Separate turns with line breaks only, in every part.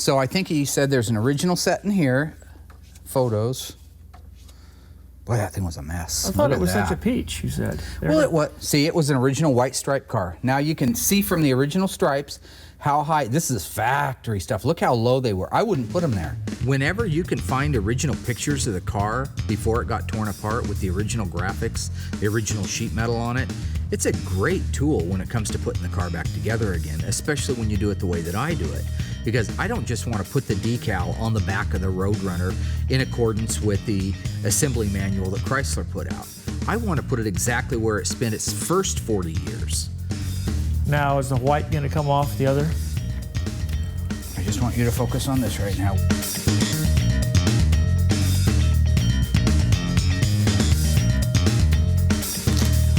So I think he said there's an original set in here. Photos. Boy, that thing was a mess.
I thought it was such a peach, you said.
Well, it was. See, it was an original white stripe car. Now you can see from the original stripes how high. This is factory stuff. Look how low they were. I wouldn't put them there. Whenever you can find original pictures of the car before it got torn apart with the original graphics, the original sheet metal on it, it's a great tool when it comes to putting the car back together again, especially when you do it the way that I do it. Because I don't just want to put the decal on the back of the Roadrunner in accordance with the assembly manual that Chrysler put out. I want to put it exactly where it spent its first 40 years.
Now, is the white going to come off the other?
I just want you to focus on this right now.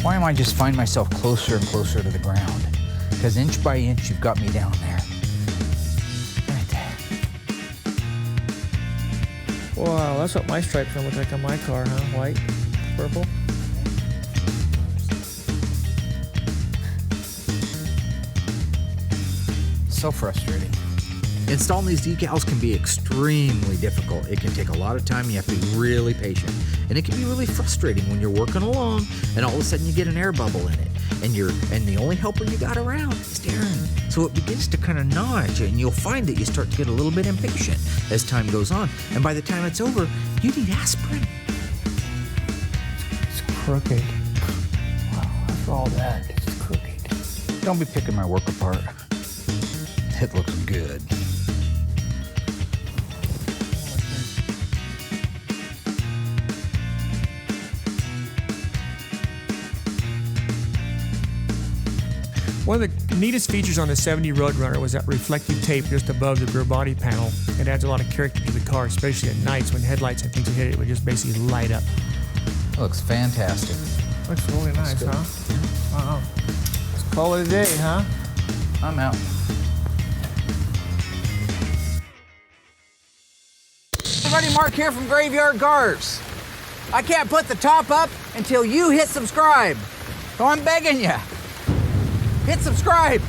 Why am I just find myself closer and closer to the ground? Because inch by inch, you've got me down there. Right there.
Wow, that's what my stripes gonna look like on my car, huh? White, purple.
So frustrating. Installing these decals can be extremely difficult. It can take a lot of time. You have to be really patient. And it can be really frustrating when you're working along and all of a sudden you get an air bubble in it. And the only helper you got around is Darren. So it begins to kind of gnaw at you, and you'll find that you start to get a little bit impatient as time goes on. And by the time it's over, you need aspirin.
It's crooked. Wow, after all that, it's crooked.
Don't be picking my work apart. It looks good.
One of the neatest features on the 70 Roadrunner was that reflective tape just above the rear body panel. It adds a lot of character to the car, especially at nights when headlights and things would hit it. It would just basically light up.
It looks fantastic.
Looks really nice, huh? Wow. Let's call it a day, huh?
I'm out. Everybody, Mark here from Graveyard Carz. I can't put the top up until you hit subscribe. So I'm begging you. Hit subscribe.